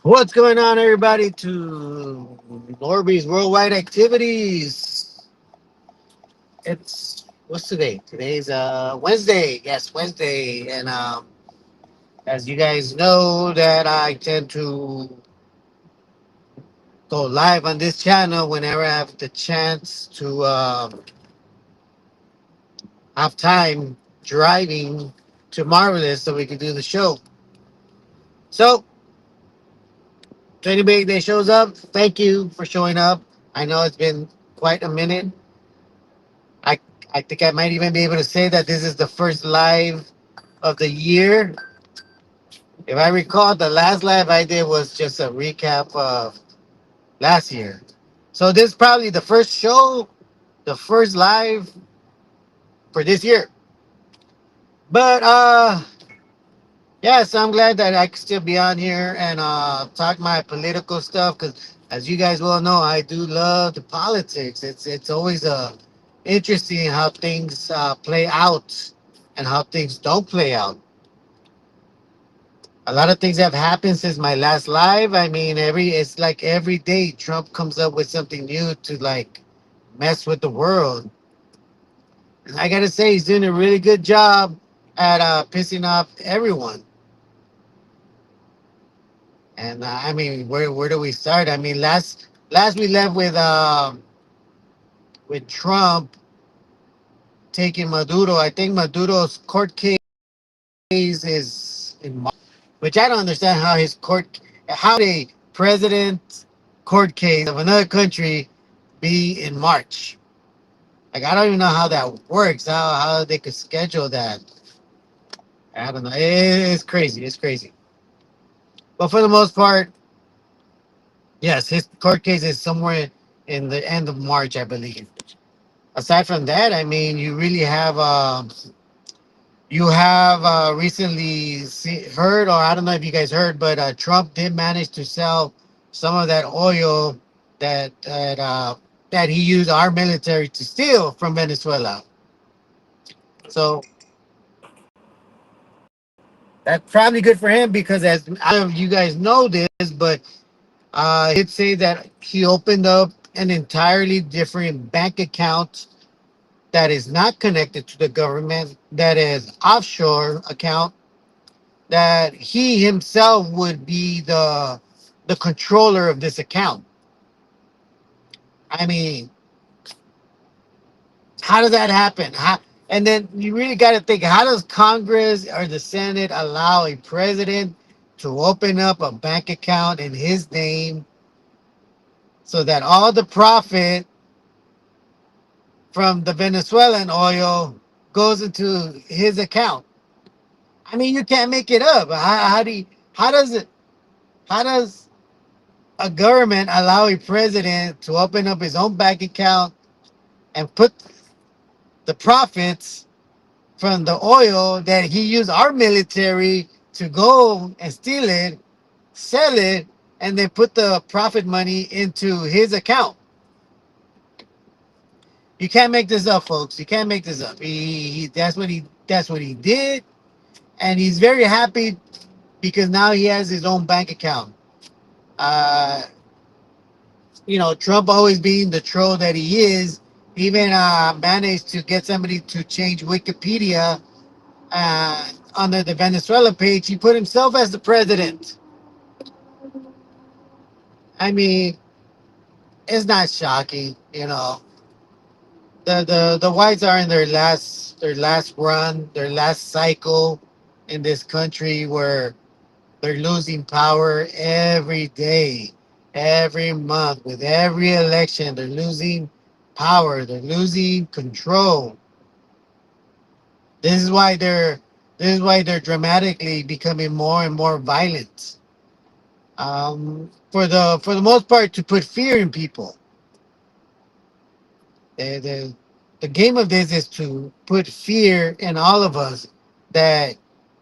What's going on, everybody? To Norby's Worldwide Activities. It's what's today? Today's Wednesday. Yes, Wednesday. And as you guys know, that I tend to go live on this channel whenever I have the chance to have time driving to Marvelous so we can do the show. So, to anybody that shows up, thank you for showing up. I know it's been quite a minute. I I think I might even be able to say that this is the first live of the year. If I recall, the last live I did was just a recap of last year. So this is probably the first show, the first live for this year. But yeah, so I'm glad that I can still be on here and talk my political stuff because as you guys well know, I do love the politics. It's always interesting how things play out and how things don't play out. A lot of things have happened since my last live. I mean, it's like every day Trump comes up with something new to like mess with the world. And I gotta say, he's doing a really good job at pissing off everyone. And I mean, where do we start? I mean, last we left with Trump taking Maduro. I think Maduro's court case is in March, which I don't understand how a president court case of another country be in March. Like I don't even know how that works. How they could schedule that. I don't know. It's crazy. It's crazy. But for the most part, yes, his court case is somewhere in the end of March, I believe. Aside from that, I mean, you have recently heard, or I don't know if you guys heard, but Trump did manage to sell some of that oil that he used our military to steal from Venezuela. So that's probably good for him because as I don't know if you guys know this, but he did say that he opened up an entirely different bank account that is not connected to the government, that is offshore account, that he himself would be the controller of this account. I mean, how does that happen? And then you really got to think, how does Congress or the Senate allow a president to open up a bank account in his name so that all the profit from the Venezuelan oil goes into his account? I mean, you can't make it up. How does it, how does a government allow a president to open up his own bank account and put the profits from the oil that he used our military to go and steal it, sell it, and then put the profit money into his account? You can't make this up, folks. You can't make this up. That's what he did, and he's very happy because now he has his own bank account. Uh, Trump always being the troll that he is, even managed to get somebody to change Wikipedia under the Venezuela page. He put himself as the president. I mean, it's not shocking, The whites are in their last run, their last cycle in this country where they're losing power every day, every month, with every election. They're losing power. They're losing control. This is why they're dramatically becoming more and more violent. For the most part, to put fear in people. The game of this is to put fear in all of us that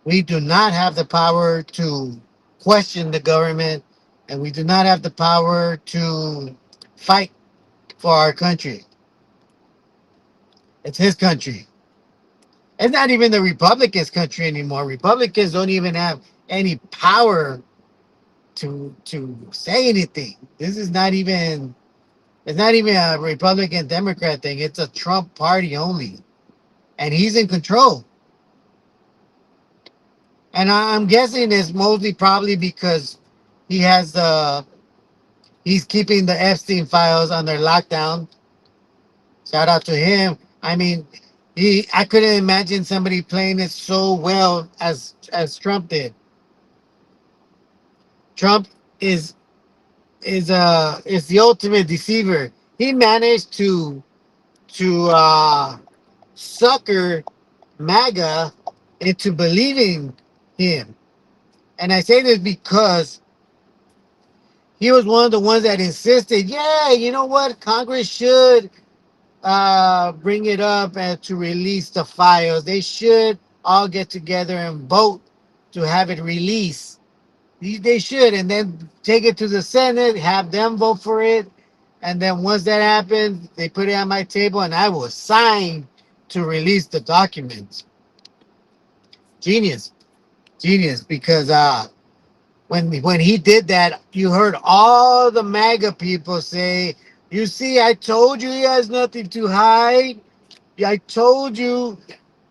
we do not have the power to question the government and we do not have the power to fight for our country. It's his country. It's not even the Republicans' country anymore. Republicans don't even have any power to say anything. This is not even it's not even a Republican Democrat thing. It's a Trump party only, and he's in control. And I'm guessing it's mostly probably because he has the he's keeping the Epstein files under lockdown. Shout out to him. I mean, he I couldn't imagine somebody playing it so well as Trump did. Trump is is the ultimate deceiver. He managed to sucker MAGA into believing him. And I say this because he was one of the ones that insisted, yeah, you know what, Congress should bring it up and to release the files. They should all get together and vote to have it released. They should, and then take it to the Senate, have them vote for it, and then once that happens, they put it on my table, and I will sign to release the documents. Genius, genius, because when he did that, you heard all the MAGA people say, "You see, I told you he has nothing to hide. I told you."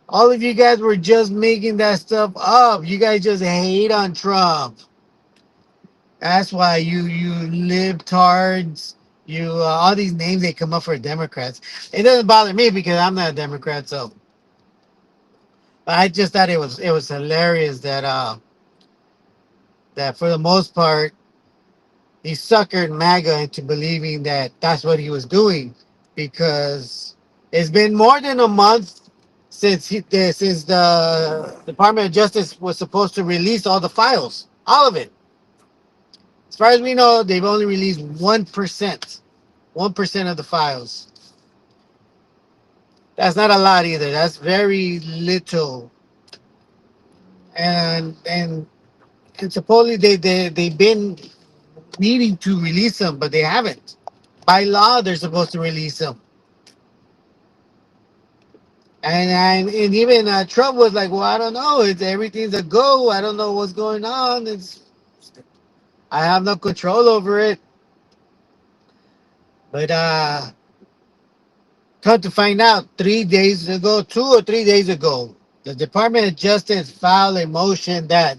All of you guys were just making that stuff up. You guys just hate on Trump. That's why you libtards, you all these names they come up for Democrats. It doesn't bother me because I'm not a Democrat, so but I just thought it was hilarious that that for the most part he suckered MAGA into believing that that's what he was doing because it's been more than a month since the Department of Justice was supposed to release all the files, all of it. As far as we know, they've only released 1%. 1% of the files. That's not a lot either. That's very little. And and supposedly they've been needing to release them, but they haven't. By law, they're supposed to release them. And even Trump was like, well, I don't know. It's everything's a go. I don't know what's going on. I have no control over it. But come to find out, 3 days ago, 2 or 3 days ago, the Department of Justice filed a motion that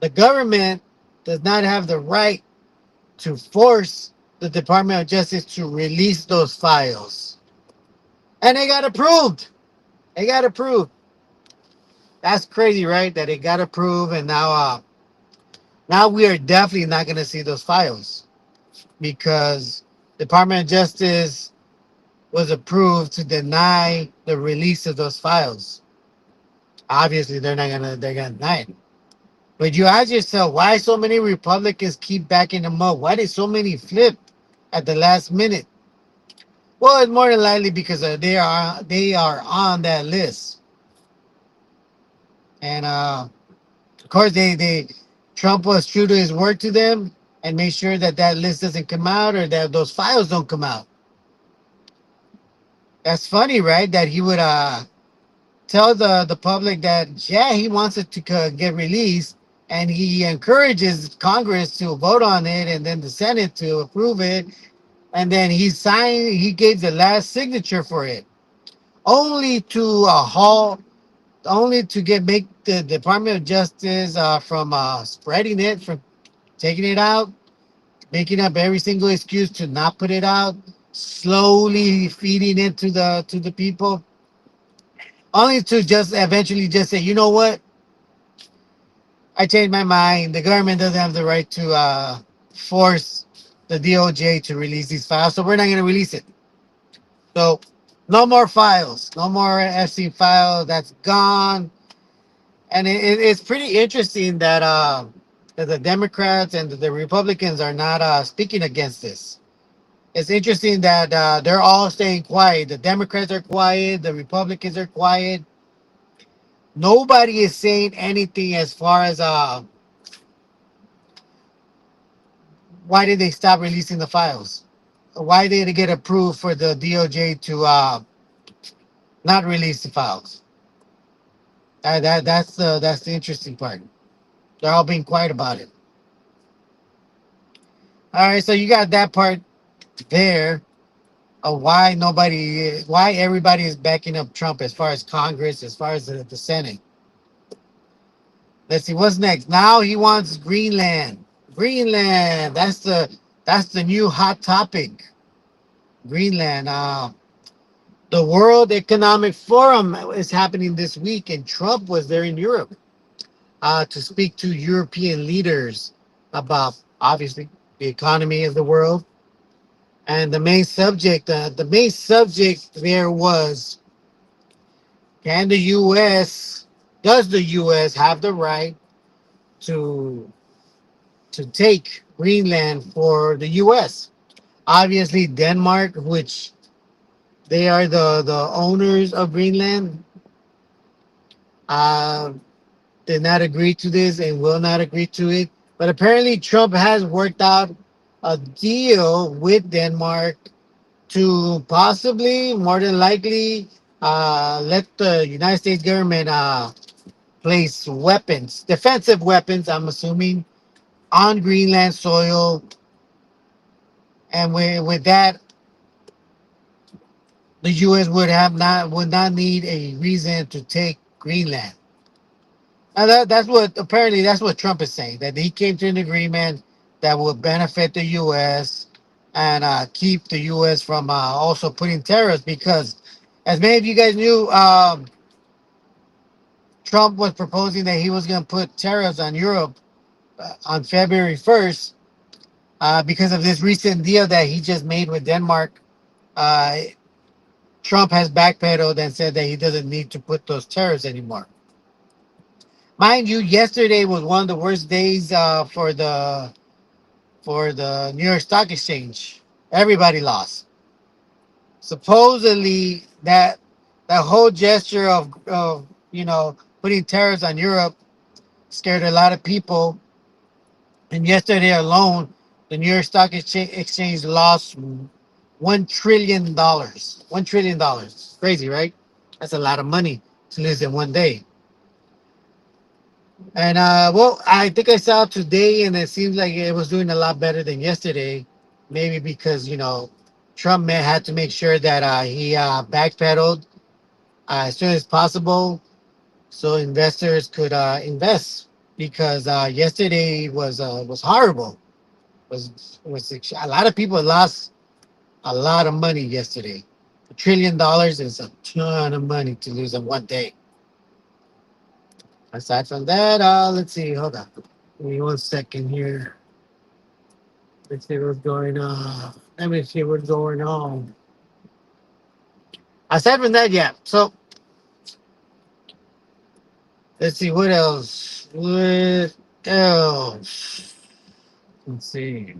the government does not have the right to force the Department of Justice to release those files. And they got approved. They got approved. That's crazy, right? That it got approved, and now we are definitely not going to see those files because Department of Justice was approved to deny the release of those files. Obviously, they're gonna deny it. But you ask yourself, why so many Republicans keep backing them up? Why did so many flip at the last minute? Well, it's more than likely because they are on that list, and of course they Trump was true to his word to them and made sure that that list doesn't come out or that those files don't come out. That's funny, right? That he would tell the public that yeah he wants it to get released, and he encourages Congress to vote on it and then the Senate to approve it, and then he gave the last signature for it, only to halt, only to get make the Department of Justice from spreading it, from taking it out, making up every single excuse to not put it out, slowly feeding it to the people, only to just eventually just say, you know what, I changed my mind. The government doesn't have the right to force the DOJ to release these files, so we're not going to release it. So, no more files, no more FC file. That's gone. And it's pretty interesting that the Democrats and the Republicans are not speaking against this. It's interesting that they're all staying quiet. The Democrats are quiet. The Republicans are quiet. Nobody is saying anything as far as why did they stop releasing the files? Why did it get approved for the DOJ to not release the files? That's the interesting part. They're all being quiet about it. All right, so you got that part there of why everybody is backing up Trump as far as Congress, as far as the Senate. Let's see what's next. Now he wants Greenland. Greenland. That's the new hot topic. Greenland. The World Economic Forum is happening this week, and Trump was there in Europe to speak to European leaders about obviously the economy of the world. And the main subject there was, can the U.S. does the U.S. have the right to take Greenland for the U.S.? Obviously, Denmark, which they are the owners of Greenland, uh, did not agree to this and will not agree to it. But apparently, Trump has worked out a deal with Denmark to possibly, more than likely, let the United States government place weapons, defensive weapons, I'm assuming, on Greenland soil. And with that, the U.S. would not need a reason to take Greenland. Now that's what Trump is saying, that he came to an agreement that will benefit the U.S. and keep the U.S. from also putting tariffs, because as many of you guys knew, Trump was proposing that he was going to put tariffs on Europe on February 1st because of this recent deal that he just made with Denmark. Uh, Trump has backpedaled and said that he doesn't need to put those tariffs anymore. Mind you, yesterday was one of the worst days for the New York Stock Exchange. Everybody lost. Supposedly that whole gesture of putting tariffs on Europe scared a lot of people. And yesterday alone, the New York Stock Exchange lost $1 trillion. $1 trillion. Crazy, right? That's a lot of money to lose in one day. And well, I think I saw it today, and it seems like it was doing a lot better than yesterday. Maybe because Trump had to make sure that he backpedaled as soon as possible, so investors could invest. Because yesterday was horrible. Was A lot of people lost a lot of money yesterday. $1 trillion is a ton of money to lose in one day. Aside from that, let's see. Hold on. Give me 1 second here. Let's see what's going on. Let me see what's going on. Aside from that, yeah. So let's see what else. What else? Let's see.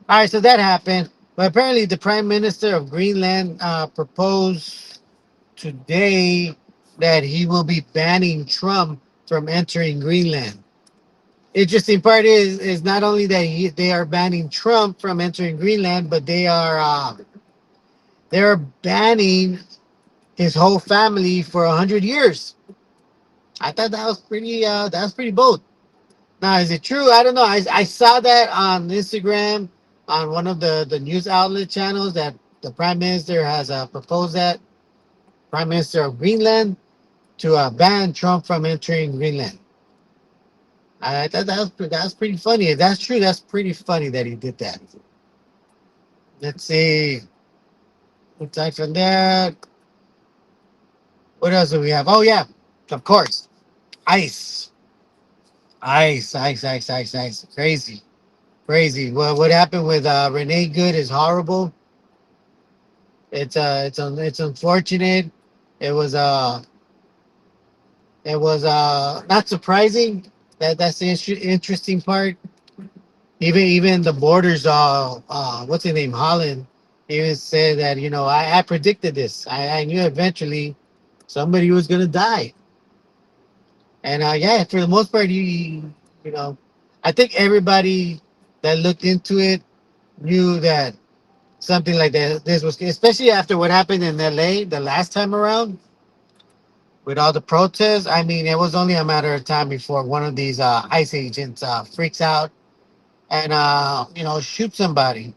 All right, so that happened. But apparently, the Prime Minister of Greenland proposed today that he will be banning Trump from entering Greenland. Interesting part is not only that they are banning Trump from entering Greenland, but they're banning his whole family for 100 years. I thought that was pretty bold. Now, is it true? I don't know. I saw that on Instagram on one of the news outlet channels that the Prime Minister has proposed that Prime Minister of Greenland to ban Trump from entering Greenland. I thought that was pretty funny. If that's true, that's pretty funny that he did that. Let's see. Aside from that, what else do we have? Oh yeah, of course, ice, ice. Crazy, crazy. What happened with Renee Good is horrible. It's unfortunate. It was uh it was not surprising. That's the interesting part. Even the borders, what's his name, Holland, even said that I predicted this. I knew eventually somebody was gonna die. And yeah, for the most part, you know, I think everybody that looked into it knew that something like that this was, especially after what happened in LA the last time around with all the protests. I mean, it was only a matter of time before one of these ICE agents freaks out and shoot somebody.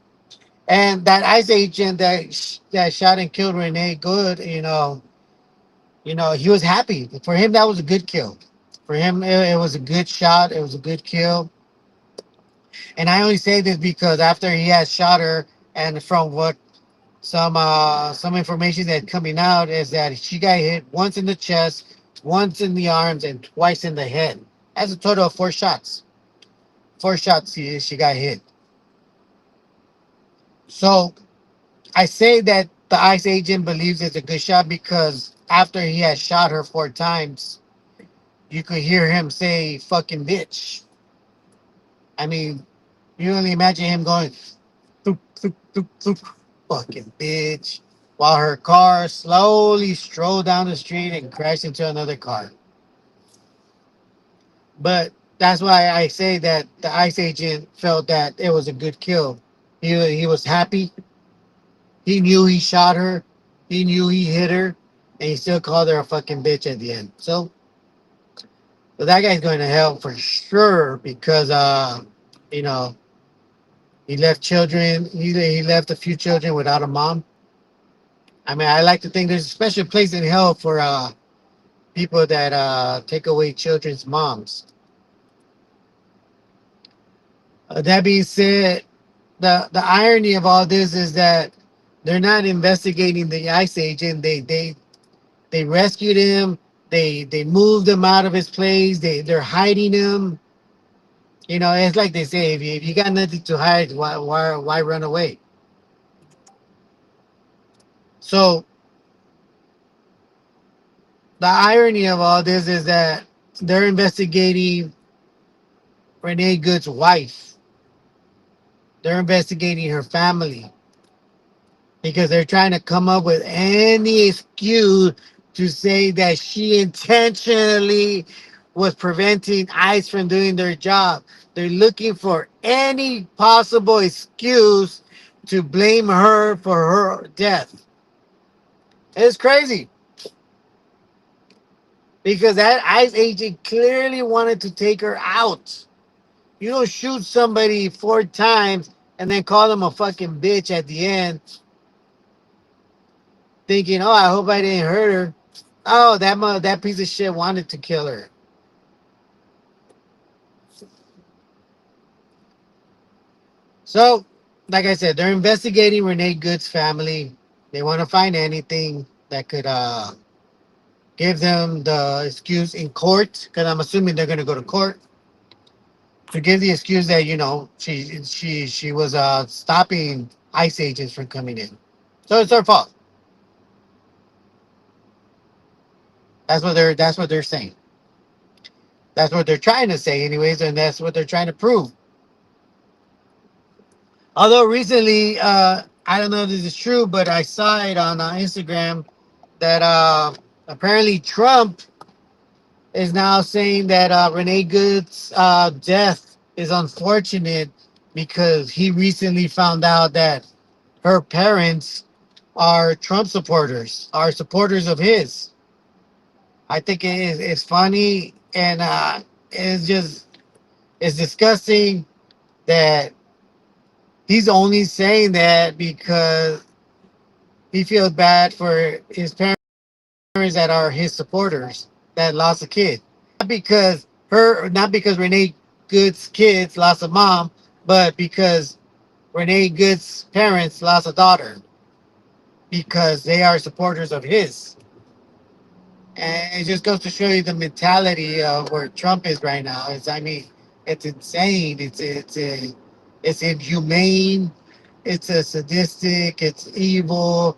And that ICE agent that shot and killed Renee Good, he was happy. For him, that was a good kill. For him, it was a good shot. It was a good kill. And I only say this because after he had shot her, and from what some information that's coming out is that she got hit once in the chest, once in the arms, and twice in the head. That's a total of 4 shots. 4 shots she got hit. So I say that the ICE agent believes it's a good shot because after he had shot her 4 times, you could hear him say "fucking bitch." I mean, you only imagine him going "Thoop, thoop, thoop, thoop, fucking bitch," while her car slowly strolled down the street and crashed into another car. But that's why I say that the ICE agent felt that it was a good kill. He was happy. He knew he shot her. He knew he hit her, and he still called her a fucking bitch at the end. So that guy's going to hell for sure because you know, he left children. He left a few children without a mom. I mean, I like to think there's a special place in hell for people that take away children's moms. That being said, the irony of all this is that they're not investigating the ICE agent. They rescued him. They moved him out of his place. They're hiding him. It's like they say, if you got nothing to hide, why run away? So the irony of all this is that they're investigating Renee Good's wife. They're investigating her family because they're trying to come up with any excuse to say that she intentionally was preventing ICE from doing their job. They're looking for any possible excuse to blame her for her death. It's crazy because that ICE agent clearly wanted to take her out. You don't shoot somebody 4 times and then call them a fucking bitch at the end, thinking, "Oh, I hope I didn't hurt her." Oh, that piece of shit wanted to kill her. So, like I said, they're investigating Renee Good's family. They want to find anything that could give them the excuse in court, because I'm assuming they're going to go to court to give the excuse that she was stopping ICE agents from coming in. So it's her fault. That's what they're saying. That's what they're trying to say, anyways, and that's what they're trying to prove. Although recently, I don't know if this is true, but I saw it on Instagram that apparently Trump is now saying that Renee Good's death is unfortunate because he recently found out that her parents are Trump supporters, are supporters of his. I think it's funny and it's disgusting that he's only saying that because he feels bad for his parents that are his supporters that lost a kid. Not because Renee Good's kids lost a mom, but because Renee Good's parents lost a daughter because they are supporters of his. And it just goes to show you the mentality of where Trump is right now. I mean, it's insane. It's inhumane. It's a sadistic. It's evil.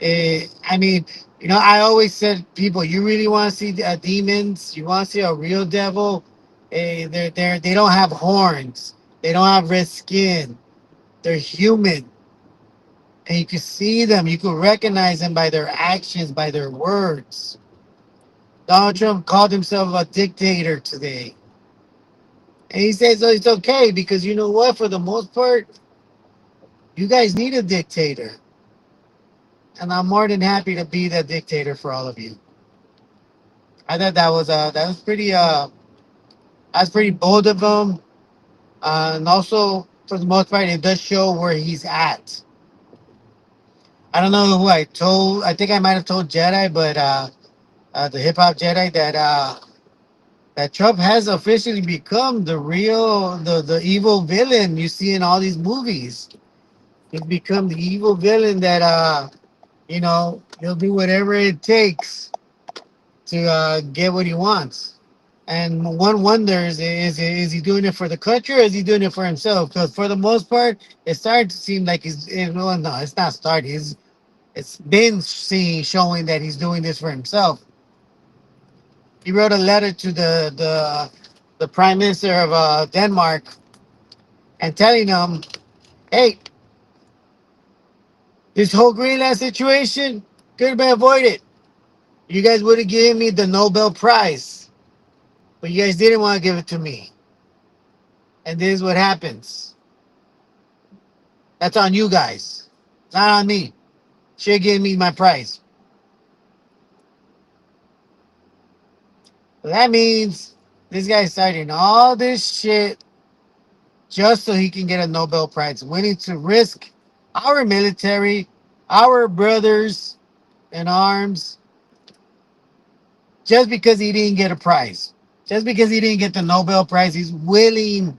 I mean, I always said, people, you really want to see demons? You want to see a real devil? They don't have horns. They don't have red skin. They're human, and you can see them. You can recognize them by their actions, by their words. Donald Trump called himself a dictator today. And he says it's okay because you know what? For the most part, you guys need a dictator. And I'm more than happy to be the dictator for all of you. I thought that was pretty bold of him. And also, for the most part, it does show where he's at. I don't know who I told. I think I might have told Jedi, but the hip hop Jedi, that Trump has officially become the real, the evil villain you see in all these movies. He's become the evil villain that he'll do whatever it takes to get what he wants. And one wonders, is he doing it for the country or is he doing it for himself? Because for the most part, it's starting to seem like well, no, it's not starting. It's been showing that he's doing this for himself. He wrote a letter to the prime minister of Denmark and telling him, "Hey, this whole Greenland situation could have been avoided. You guys would have given me the Nobel Prize, but you guys didn't want to give it to me. And this is what happens. That's on you guys, not on me. Should give me my prize." So that means this guy's starting all this shit just so he can get a Nobel Prize, willing to risk our military, our brothers in arms, just because he didn't get a prize. Just because he didn't get the Nobel Prize, he's willing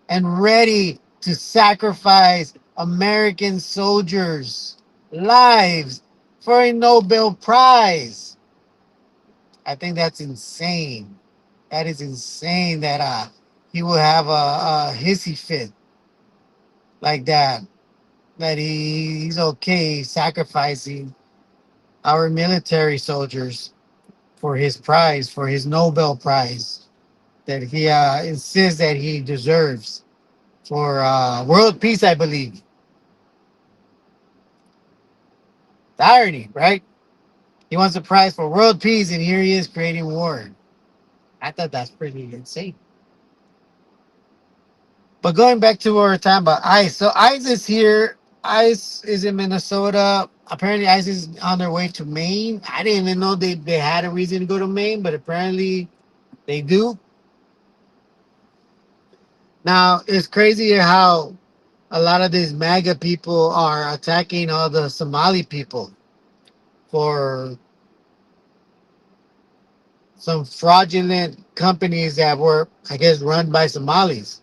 and ready to sacrifice American soldiers' lives for a Nobel Prize. I think that's insane. That is insane that he will have a hissy fit like that. That he's okay sacrificing our military soldiers for his prize, for his Nobel Prize that he insists that he deserves for world peace, I believe. The irony, right? He wants a prize for world peace, and here he is creating war. I thought that's pretty insane. But going back to what we are talking about ICE. So ICE is here. ICE is in Minnesota. Apparently, ICE is on their way to Maine. I didn't even know they had a reason to go to Maine, but apparently they do. Now, it's crazy how a lot of these MAGA people are attacking all the Somali people for some fraudulent companies that were, I guess, run by Somalis,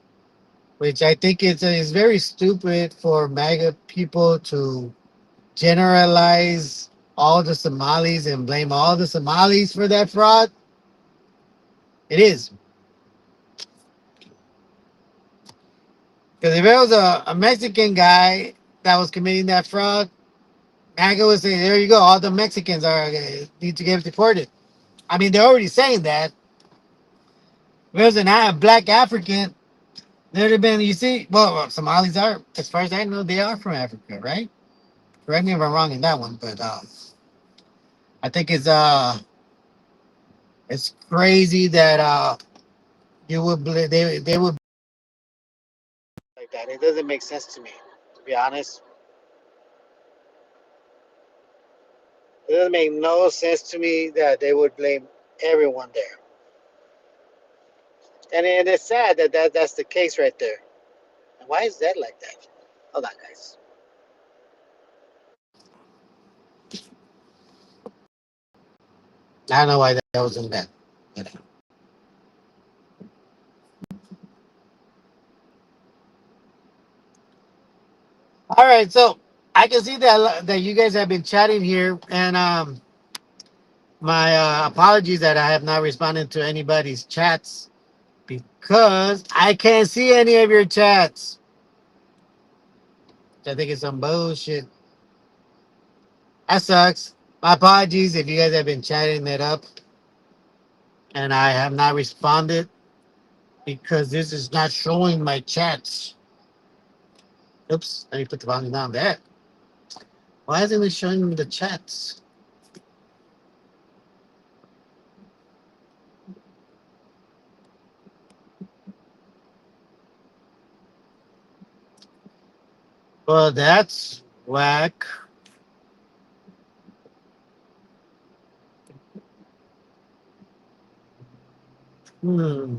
which I think is very stupid for MAGA people to generalize all the Somalis and blame all the Somalis for that fraud. It is. Because if it was a Mexican guy that was committing that fraud, MAGA would say, there you go, all the Mexicans need to get deported. I mean, they're already saying that. If it was a black African, there'd have been, you see, well, Somalis are, as far as I know, they are from Africa, right? Correct me if I'm wrong in that one, but I think it's crazy that they would like that. It doesn't make sense to me, to be honest. It doesn't make no sense to me that they would blame everyone there. And it's sad that's the case right there. And why is that like that? Hold on, guys. I don't know why that was in that. But, all right, so I can see that you guys have been chatting here, and my apologies that I have not responded to anybody's chats because I can't see any of your chats. I think it's some bullshit. That sucks. My apologies if you guys have been chatting that up and I have not responded because this is not showing my chats. Oops, let me put the volume down there. Why isn't it showing me the chats? Well, that's whack. Hmm.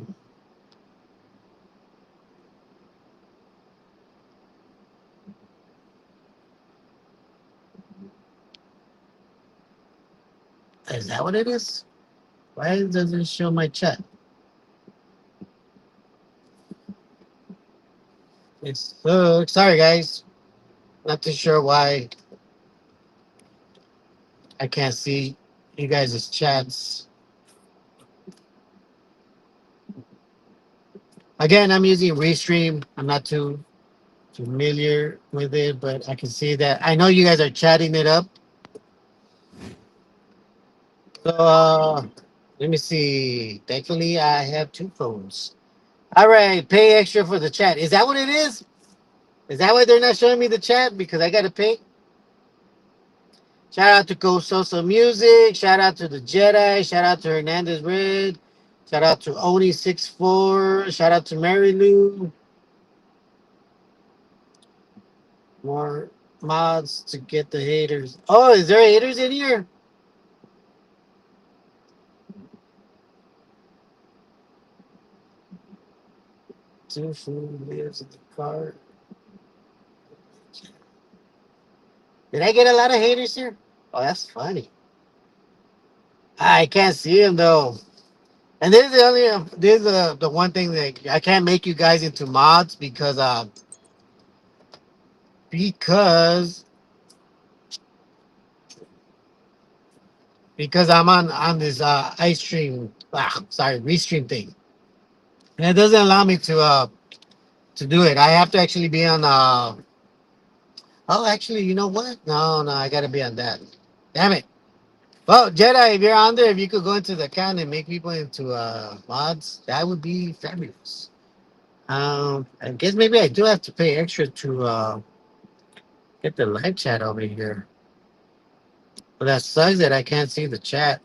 Is that what it is? Why doesn't it show my chat? It's sorry guys. Not too sure why I can't see you guys' chats. Again, I'm using Restream. I'm not too familiar with it, but I can see that. I know you guys are chatting it up. So let me see. Thankfully, I have two phones. All right, pay extra for the chat. Is that what it is? Is that why they're not showing me the chat? Because I got to pay? Shout out to Go Social Music. Shout out to the Jedi. Shout out to Hernandez Red. Shout out to Oni64. Shout out to Mary Lou. More mods to get the haters. Oh, is there haters in here? Two food lives in the car. Did I get a lot of haters here? Oh, that's funny. I can't see him though. And this is the only this is the one thing that I can't make you guys into mods because because I'm on this ice stream sorry restream thing. And it doesn't allow me to do it. I have to actually be on oh actually you know what? No, I gotta be on that. Damn it. Well, Jedi, if you're on there, if you could go into the account and make people into mods, that would be fabulous. I guess maybe I do have to pay extra to get the live chat over here. But that sucks that I can't see the chat.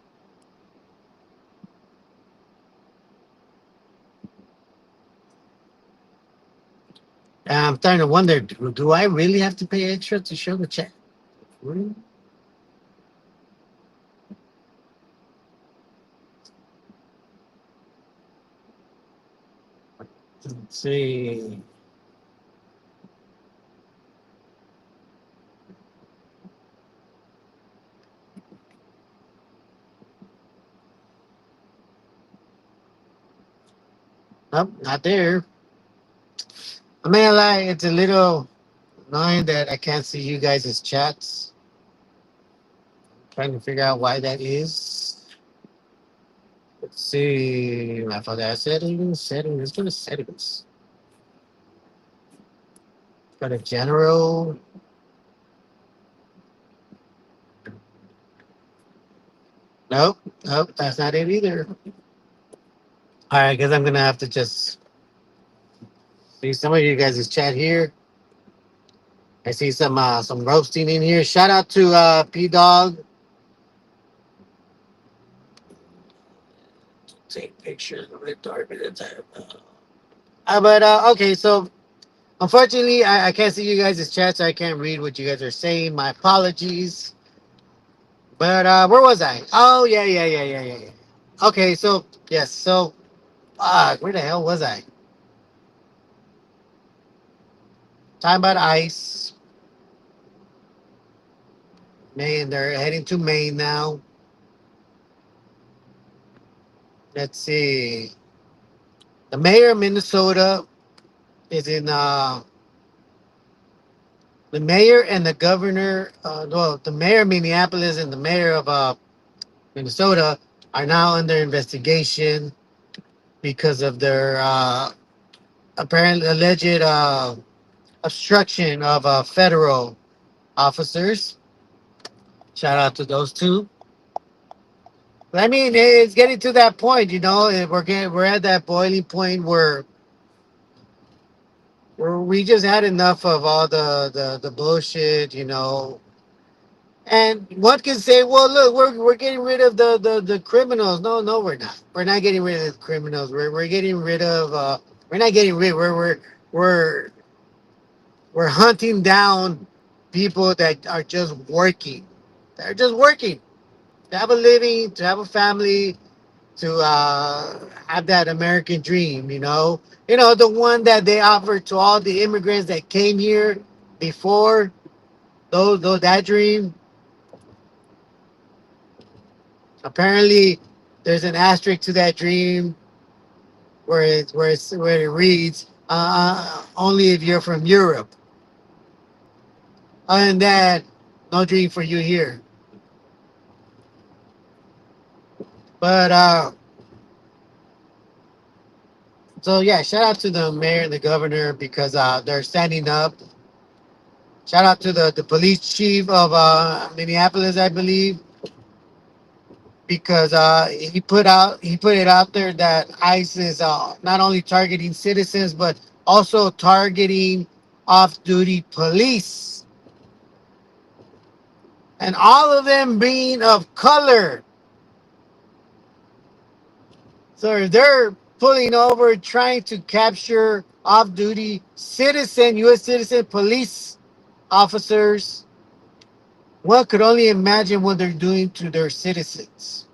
I'm starting to wonder, do I really have to pay extra to show the chat? Hmm, let's see. Nope, not there. I mean, like, it's a little annoying that I can't see you guys' chats. Trying to figure out why that is. Let's see. I forgot settings. Settings. Let's go to settings. Go to general. Nope. Nope. That's not it either. All right. I guess I'm going to have to just see some of you guys' chat here. I see some roasting in here. Shout out to P Dog. Take pictures of it dark at the time. But okay, so unfortunately, I can't see you guys' chat, so I can't read what you guys are saying. My apologies. But where was I? Oh yeah. Okay, so yes, so where the hell was I? Talking about ice. Maine, they're heading to Maine now. Let's see. The mayor of Minnesota is in the mayor and the governor, well, the mayor of Minneapolis and the mayor of Minnesota are now under investigation because of their apparent alleged obstruction of federal officers. Shout out to those two. But I mean, it's getting to that point, you know. We're at that boiling point where we just had enough of all the bullshit, you know. And one can say, well, look, we're getting rid of the criminals. No, we're not. We're not getting rid of the criminals. We're getting rid of we're not getting rid. We're we're hunting down people that are just working. They're just working to have a living, to have a family, to have that American dream. You know the one that they offered to all the immigrants that came here before those that dream. Apparently, there's an asterisk to that dream where it reads, only if you're from Europe. Other than that, no dream for you here. But so yeah, shout out to the mayor and the governor because they're standing up. Shout out to the police chief of Minneapolis, I believe, because he put it out there that ICE is not only targeting citizens but also targeting off-duty police, and all of them being of color. So if they're pulling over trying to capture off-duty citizen, U.S. citizen police officers, one could only imagine what they're doing to their citizens.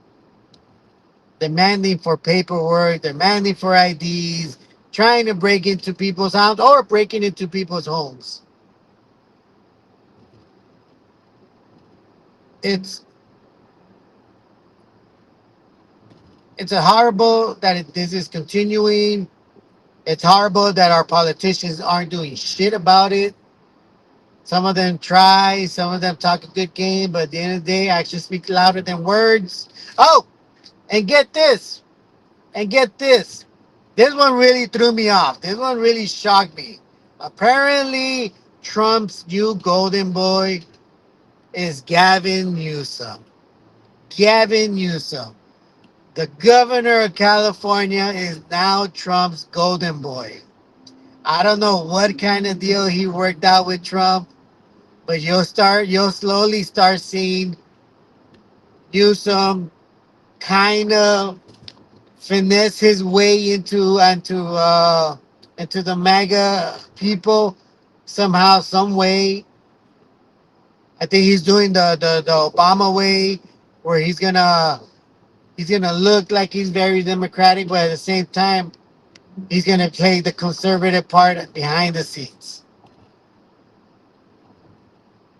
Demanding for paperwork, demanding for IDs, trying to break into people's house or breaking into people's homes. It's it's a horrible that this is continuing. It's horrible that our politicians aren't doing shit about it. Some of them try, some of them talk a good game, but at the end of the day, actions speak louder than words. Oh, and get this, and get this. This one really threw me off. This one really shocked me. Apparently, Trump's new golden boy is Gavin Newsom. Gavin Newsom. The governor of California is now Trump's golden boy. I don't know what kind of deal he worked out with Trump, but you'll slowly start seeing Newsom kind of finesse his way into the MAGA people somehow, some way. I think he's doing the Obama way, where he's gonna look like he's very democratic, but at the same time, he's gonna play the conservative part behind the scenes.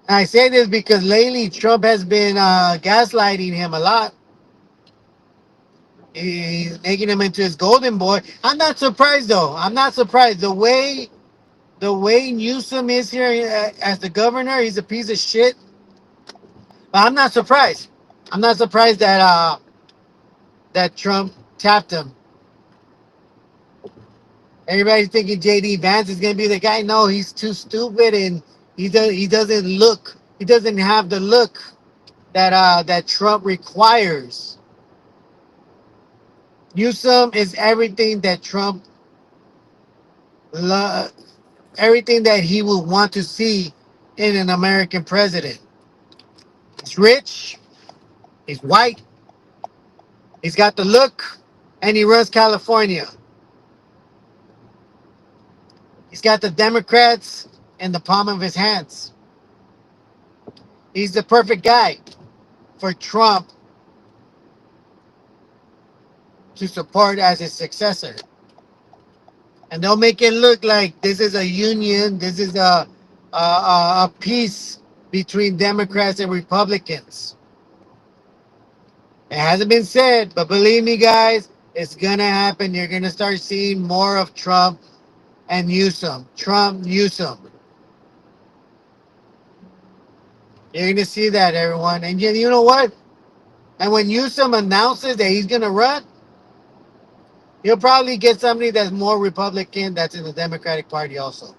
And I say this because lately Trump has been gaslighting him a lot. He's making him into his golden boy. I'm not surprised though. I'm not surprised the way Newsom is here as the governor. He's a piece of shit. But I'm not surprised. I'm not surprised that Trump tapped him. Everybody's thinking JD Vance is gonna be the guy. No, he's too stupid and he doesn't have the look that Trump requires. Newsom is everything that Trump lo- everything that he would want to see in an American president. He's rich, he's white, he's got the look, and he runs California. He's got the Democrats in the palm of his hands. He's the perfect guy for Trump to support as his successor. And they'll make it look like this is a union, this is a peace between Democrats and Republicans. It hasn't been said, but believe me, guys, it's gonna happen. You're gonna start seeing more of Trump and Newsom. Trump, Newsom. You're gonna see that, everyone. And you know what? And when Newsom announces that he's gonna run, he'll probably get somebody that's more Republican that's in the Democratic Party also.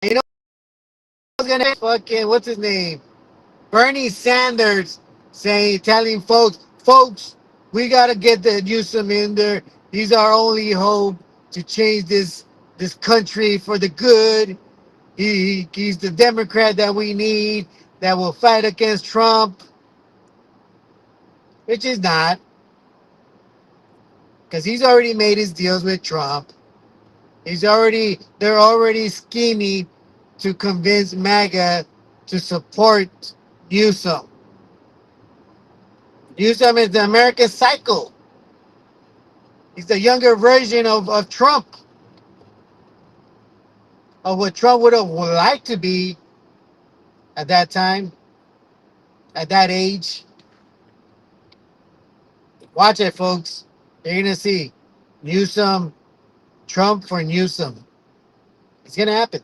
And you know what's gonna fucking what's his name? Bernie Sanders telling folks, we gotta get the Newsom in there. He's our only hope to change this country for the good. He's the Democrat that we need that will fight against Trump, which is not, because he's already made his deals with Trump. They're already scheming to convince MAGA to support Newsom. Newsom is the American Psycho. He's the younger version of Trump, of what Trump would have liked to be at that time. at that age. Watch it, folks. You're gonna see Newsom, Trump for Newsom. It's gonna happen.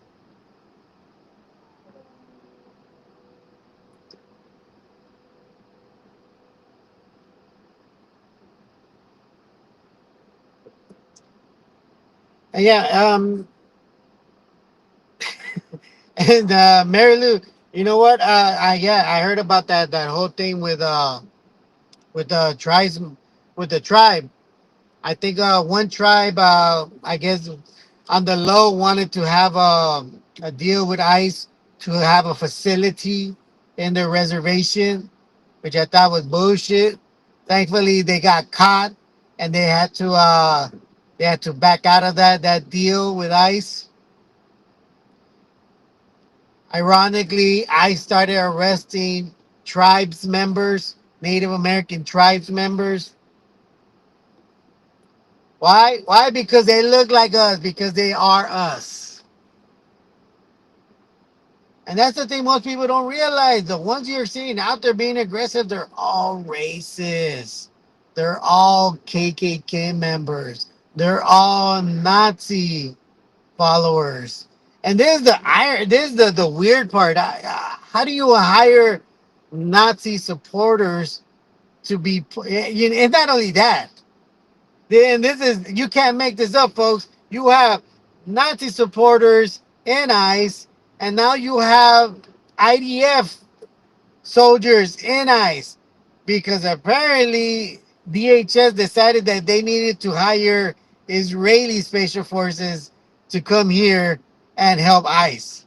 And yeah, and Mary Lou, you know what? I heard about that whole thing with the tribes with the tribe. I think one tribe, I guess, on the low wanted to have a deal with ICE to have a facility in their reservation, which I thought was bullshit. Thankfully, they got caught and they had to back out of that deal with ICE. Ironically, ICE started arresting tribes members, Native American tribes members. Why? Why? Because they look like us, because they are us. And that's the thing most people don't realize. The ones you're seeing out there being aggressive, they're all racist. They're all KKK members. They're all Nazi followers. And this is the weird part. How do you hire Nazi supporters to be? And not only that, then this is you can't make this up, folks. You have Nazi supporters in ICE, and now you have IDF soldiers in ICE because apparently DHS decided that they needed to hire Israeli special forces to come here and help ICE.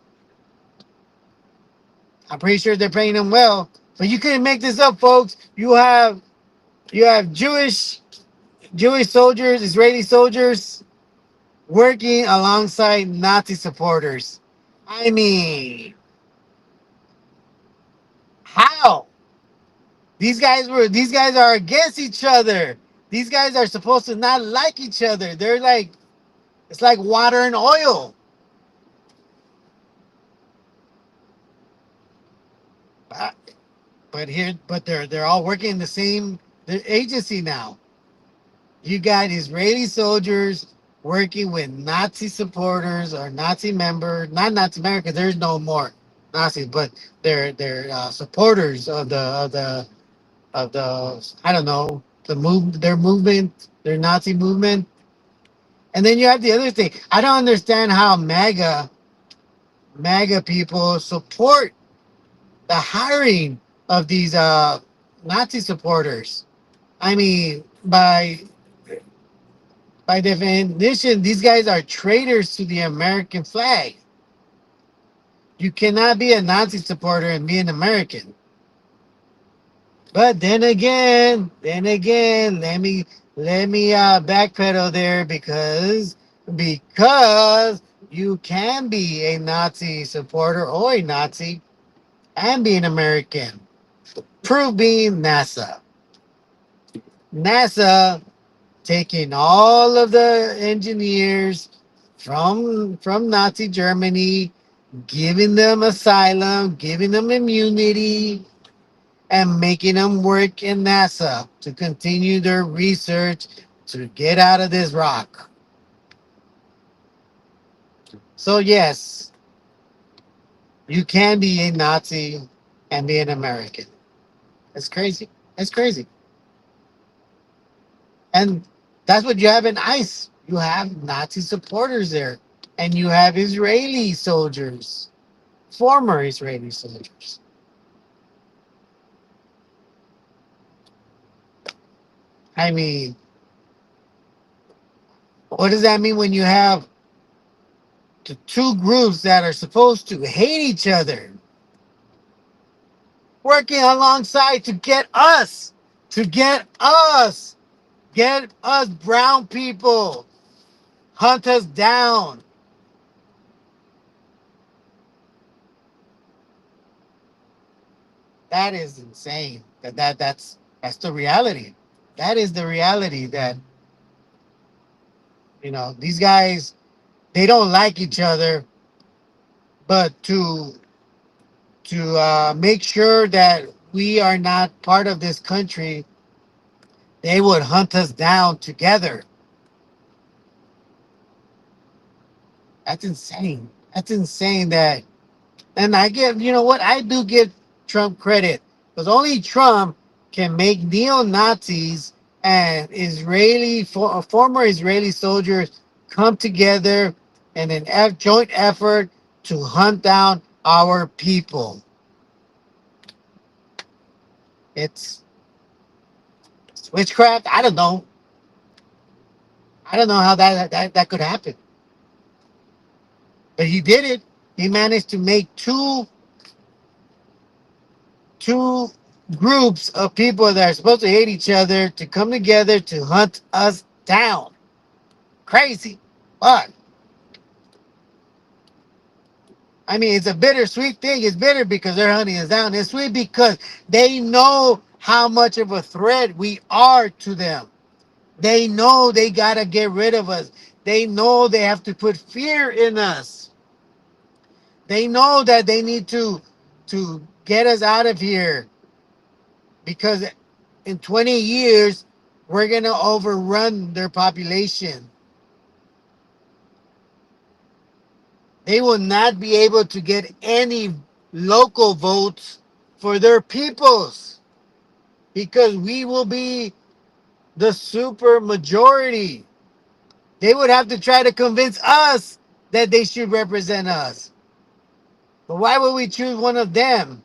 I'm pretty sure they're paying them well, but you couldn't make this up, folks. You have Jewish soldiers, Israeli soldiers working alongside Nazi supporters. I mean, how? These guys are against each other. These guys are supposed to not like each other. They're like it's like water and oil. But, but they're all working in the same agency now. You got Israeli soldiers working with Nazi supporters or Nazi members, not Nazi members because there's no more Nazis, but they're supporters of the I don't know their movement, their Nazi movement. And then you have the other thing. I don't understand how MAGA people support the hiring of these Nazi supporters. I mean, by definition, these guys are traitors to the American flag. You cannot be a Nazi supporter and be an American. But then again, let me backpedal there because you can be a Nazi supporter or a Nazi and be an American. Proof being NASA. NASA taking all of the engineers from Nazi Germany, giving them asylum, giving them immunity, and making them work in NASA to continue their research to get out of this rock. So yes, you can be a Nazi and be an American. It's crazy. It's crazy. And that's what you have in ICE. You have Nazi supporters there, and you have Israeli soldiers, former Israeli soldiers. I mean, what does that mean when you have the two groups that are supposed to hate each other working alongside to get us brown people, hunt us down? That is insane. That's the reality. That is the reality that these guys they don't like each other, but to make sure that we are not part of this country, they would hunt us down together. That's insane. That's insane that, and I give, you know what? I do give Trump credit because only Trump can make neo Nazis and former Israeli soldiers come together in an joint effort to hunt down our people. It's witchcraft. I don't know. I don't know how that could happen, but he did it. He managed to make two groups of people that are supposed to hate each other to come together to hunt us down. Crazy. But I mean, it's a bittersweet thing. It's bitter because they're hunting us down. It's sweet because they know how much of a threat we are to them. They know they got to get rid of us. They know they have to put fear in us. They know that they need to get us out of here because in 20 years we're going to overrun their population. They will not be able to get any local votes for their peoples because we will be the super majority. They would have to try to convince us that they should represent us. But why would we choose one of them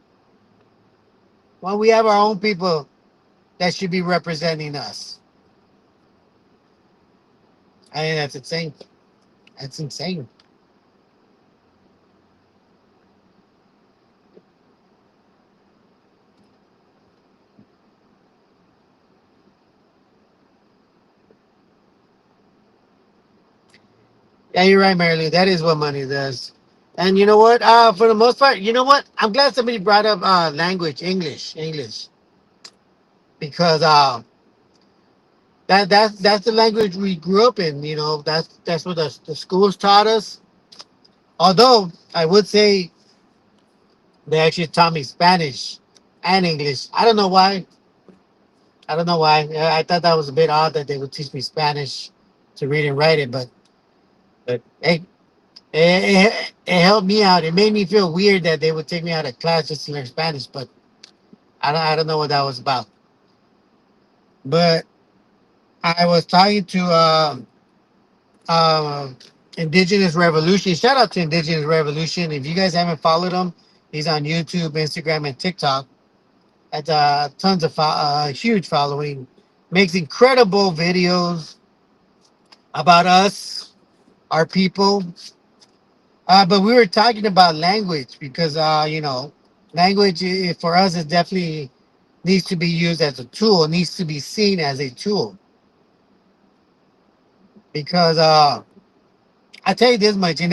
when we have our own people that should be representing us? I mean, that's insane. That's insane. Yeah, you're right, Mary. That is what money does. And you know what? For the most part, you know what? I'm glad somebody brought up language, English, because that's the language we grew up in. You know, that's what the schools taught us. Although I would say they actually taught me Spanish and English. I don't know why. I don't know why. I thought that was a bit odd that they would teach me Spanish to read and write it, but hey, it helped me out. It made me feel weird that they would take me out of class just to learn Spanish, but I don't know what that was about. But I was talking to uh, Indigenous Revolution. Shout out to Indigenous Revolution. If you guys haven't followed him, he's on YouTube, Instagram, and TikTok. At tons of huge following. Makes incredible videos about us, our people. But we were talking about language because language for us is definitely needs to be used as a tool. It needs to be seen as a tool because I tell you this much, and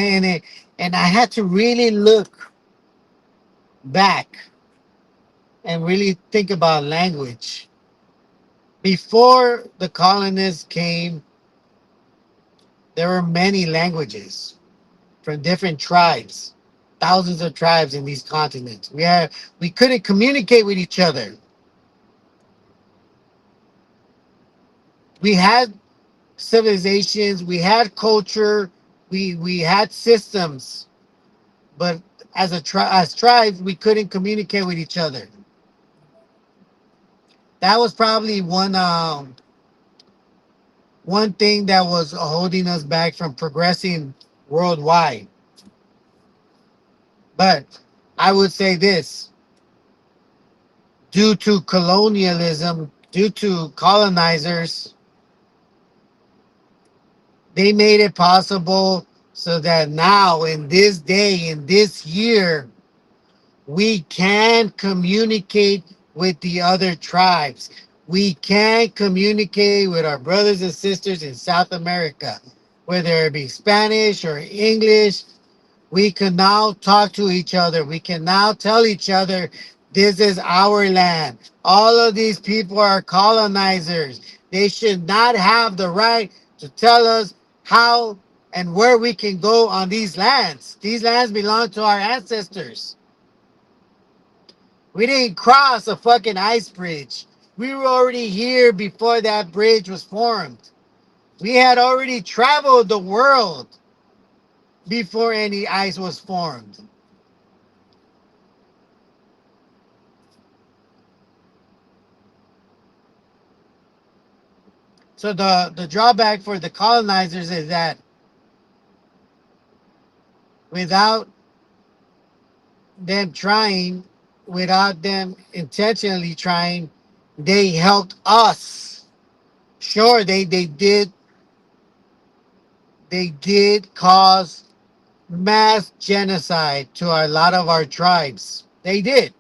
I had to really look back and really think about language. Before the colonists came, there were many languages from different tribes, thousands of tribes in these continents. We couldn't communicate with each other. We had civilizations, we had culture, we had systems, but as tribes, we couldn't communicate with each other. That was probably one thing that was holding us back from progressing worldwide. But I would say this: due to colonialism, due to colonizers, they made it possible so that now, in this day, in this year, we can communicate with the other tribes. We can communicate with our brothers and sisters in South America, whether it be Spanish or English. We can now talk to each other. We can now tell each other, this is our land. All of these people are colonizers. They should not have the right to tell us how and where we can go on these lands. These lands belong to our ancestors. We didn't cross a fucking ice bridge. We were already here before that bridge was formed. We had already traveled the world before any ice was formed. So the drawback for the colonizers is that without them trying, without them intentionally trying, they helped us. Sure, they did cause mass genocide to a lot of our tribes. They did,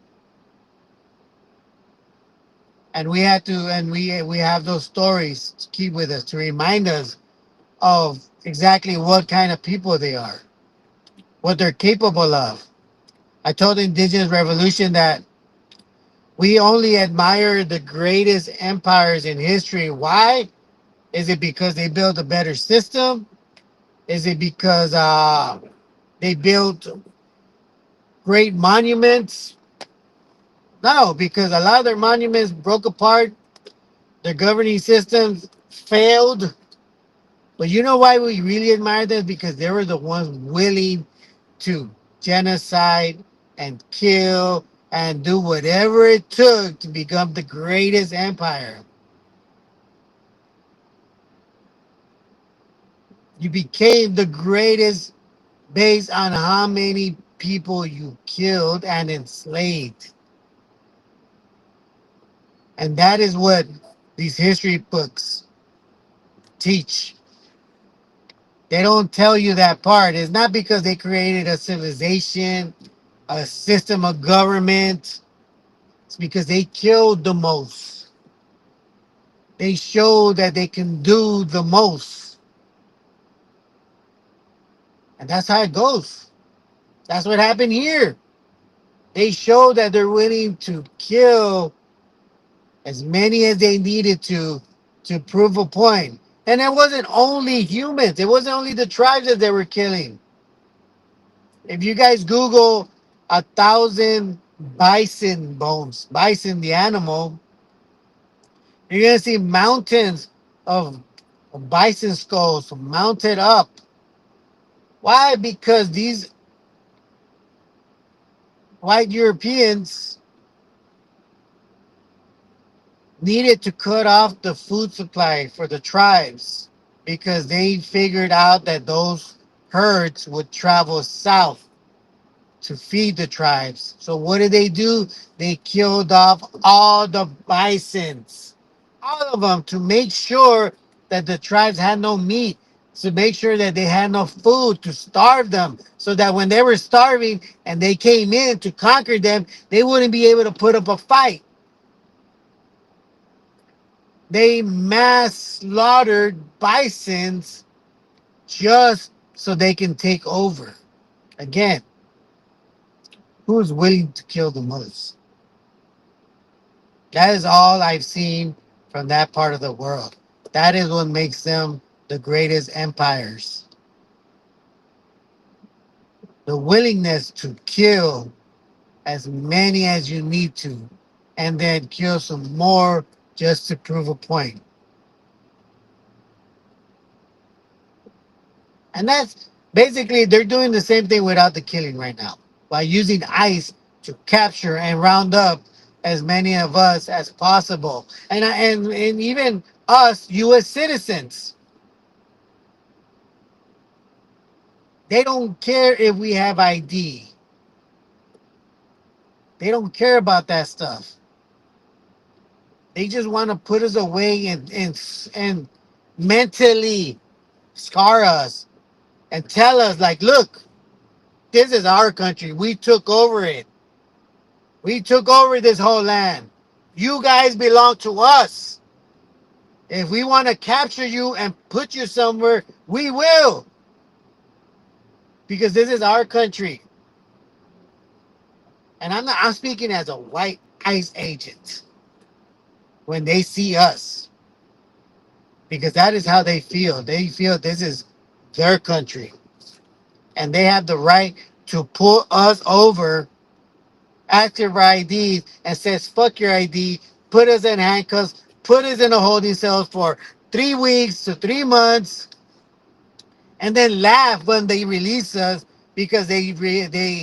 and we had to, and we have those stories to keep with us to remind us of exactly what kind of people they are, what they're capable of. I told the Indigenous Revolution that we only admire the greatest empires in history. Why? Is it because they built a better system? Is it because they built great monuments? No, because a lot of their monuments broke apart. Their governing systems failed. But you know why we really admire them? Because they were the ones willing to genocide and kill and do whatever it took to become the greatest empire. You became the greatest based on how many people you killed and enslaved. And that is what these history books teach. They don't tell you that part. It's not because they created a civilization, a system of government. It's because they killed the most. They show that they can do the most. And that's how it goes. That's what happened here. They show that they're willing to kill as many as they needed to prove a point. And it wasn't only humans, it wasn't only the tribes that they were killing. If you guys Google 1,000 bison bones, bison the animal, you're gonna see mountains of bison skulls mounted up. Why? Because these white Europeans needed to cut off the food supply for the tribes because they figured out that those herds would travel south to feed the tribes. So what did they do? They killed off all the bisons, all of them, to make sure that the tribes had no meat, to make sure that they had no food, to starve them, so that when they were starving and they came in to conquer them, they wouldn't be able to put up a fight. They mass slaughtered bisons just so they can take over. Again, who's willing to kill the most? That is all I've seen from that part of the world. That is what makes them the greatest empires. The willingness to kill as many as you need to, and then kill some more just to prove a point. And that's basically, they're doing the same thing without the killing right now by using ice to capture and round up as many of us as possible. And even us US citizens, they don't care if we have ID. They don't care about that stuff. They just want to put us away and mentally scar us and tell us like, look, this is our country. We took over it. We took over this whole land. You guys belong to us. If we want to capture you and put you somewhere, we will. Because this is our country. And I'm speaking as a white ICE agent when they see us. Because that is how they feel. They feel this is their country. And they have the right to pull us over asks for IDs and says, fuck your ID, put us in handcuffs, put us in a holding cell for 3 weeks to 3 months, and then laugh when they release us because they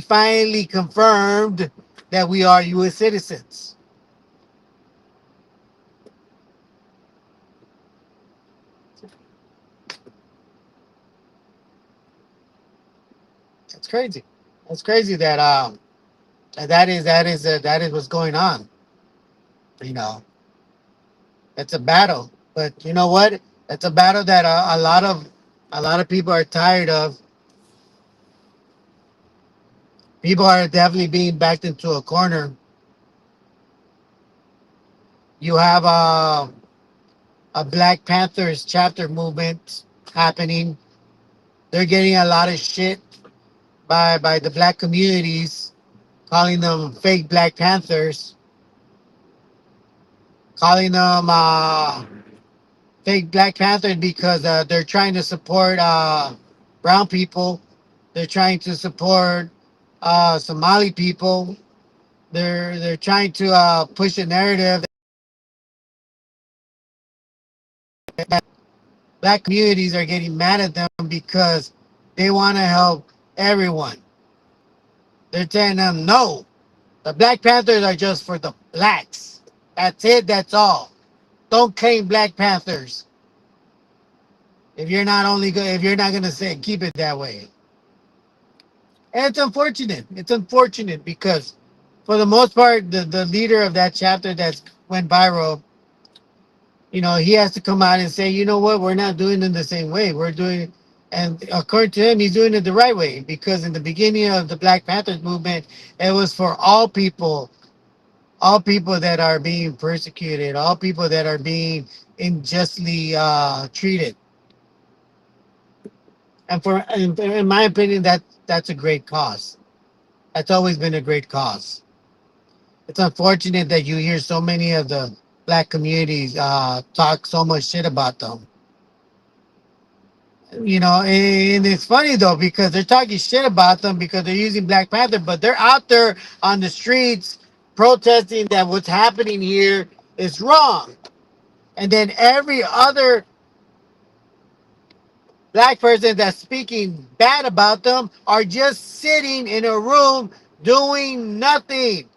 finally confirmed that we are U.S. citizens. It's crazy. It's crazy that that is what's going on. You know, it's a battle, but you know what? It's a battle that a lot of people are tired of. People are definitely being backed into a corner. You have a Black Panthers chapter movement happening. They're getting a lot of shit by the black communities, calling them fake Black Panthers, calling them fake Black Panthers because they're trying to support brown people. They're trying to support Somali people. They're trying to push a narrative that black communities are getting mad at them because they want to help everyone. They're telling them no, the Black Panthers are just for the blacks. That's it. That's all. Don't claim Black Panthers if you're not only go- if you're not gonna say keep it that way. And it's unfortunate. It's unfortunate because for the most part, the leader of that chapter that went viral, he has to come out and say, you know what, we're not doing it the same way. We're doing, and according to him, he's doing it the right way because in the beginning of the Black Panthers movement, it was for all people that are being persecuted, all people that are being unjustly treated. And in my opinion, that's a great cause. That's always been a great cause. It's unfortunate that you hear so many of the black communities talk so much shit about them. And it's funny though because they're talking shit about them because they're using Black Panther, but they're out there on the streets protesting that what's happening here is wrong. And then every other black person that's speaking bad about them are just sitting in a room doing nothing,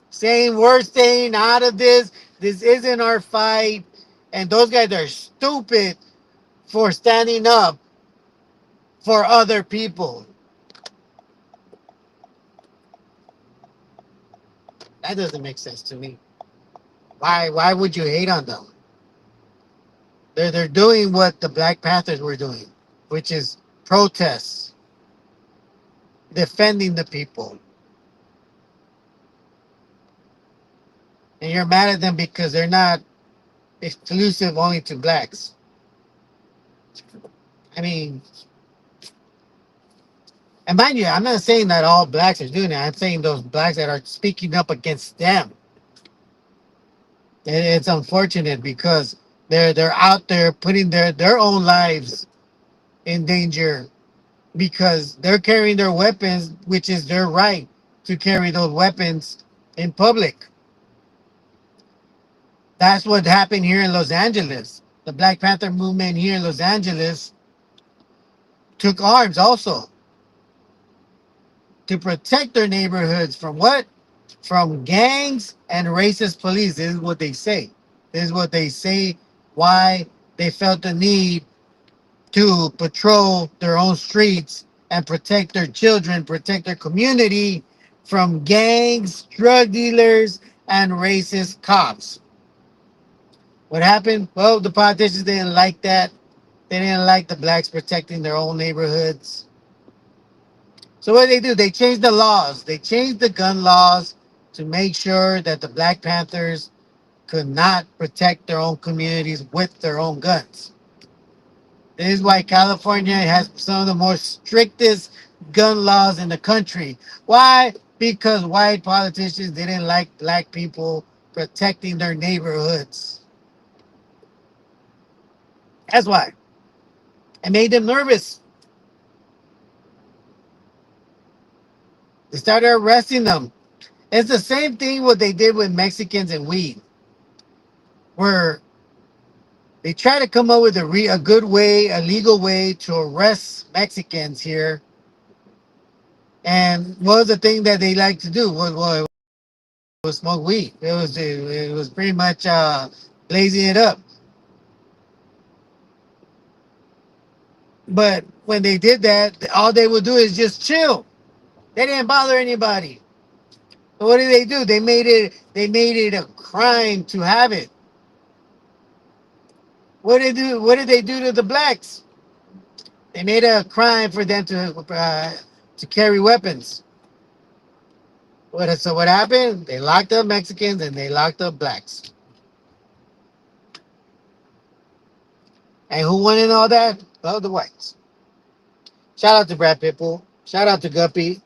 saying we're staying out of this. This isn't our fight. And those guys are stupid for standing up for other people. That doesn't make sense to me. Why would you hate on them? They're doing what the Black Panthers were doing, which is protests, defending the people. And you're mad at them because they're not exclusive only to blacks. I mean, and mind you, I'm not saying that all blacks are doing it. I'm saying those blacks that are speaking up against them. And it's unfortunate because they're out there putting their own lives in danger because they're carrying their weapons, which is their right to carry those weapons in public. That's what happened here in Los Angeles. The Black Panther movement here in Los Angeles took arms also to protect their neighborhoods from what? From gangs and racist police. This is what they say. This is what they say why they felt the need to patrol their own streets and protect their children, protect their community from gangs, drug dealers, and racist cops. What happened? Well, the politicians didn't like that. They didn't like the blacks protecting their own neighborhoods. So what they do? They changed the laws. They changed the gun laws to make sure that the Black Panthers could not protect their own communities with their own guns. This is why California has some of the most strictest gun laws in the country. Why? Because white politicians didn't like black people protecting their neighborhoods. That's why. It made them nervous. They started arresting them. It's the same thing what they did with Mexicans and weed, where they try to come up with a good way, a legal way to arrest Mexicans here. And what was the thing that they like to do? Was smoke weed. It was pretty much blazing it up. But when they did that, all they would do is just chill. They didn't bother anybody. So what did they do? They made it a crime to have it. What did they do to the blacks? They made a crime for them to carry weapons. So what happened? They locked up Mexicans and they locked up blacks. And who won in all that? Well, the whites. Shout out to Brad Pitbull. Shout out to Guppy.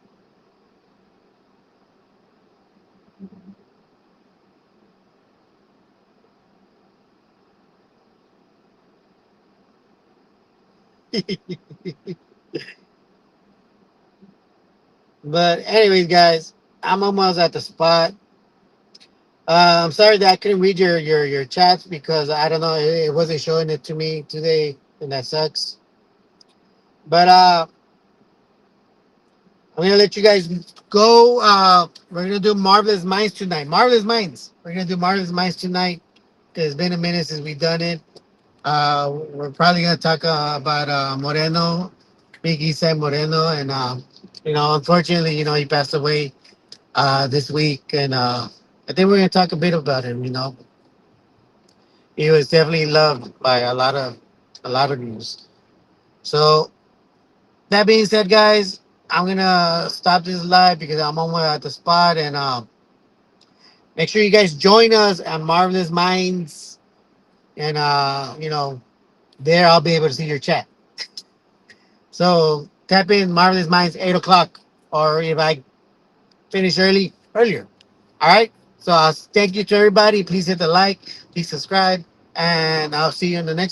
But anyways, guys, I'm almost at the spot. I'm sorry that I couldn't read your chats because I don't know, it wasn't showing it to me today, and that sucks. But I'm gonna let you guys go. We're gonna do Marvelous Minds tonight. Marvelous Minds. We're gonna do Marvelous Minds tonight because it's been a minute since we've done it. We're probably gonna talk about Moreno, Big Sam Moreno, and unfortunately, he passed away this week, and I think we're gonna talk a bit about him. He was definitely loved by a lot of news. So that being said, guys, I'm gonna stop this live because I'm almost at the spot, and make sure you guys join us on Marvelous Minds, and there I'll be able to see your chat. So tap in Marvelous Minds 8 o'clock, or if I finish earlier. All right. So thank you to everybody. Please hit the like, please subscribe, and I'll see you in the next.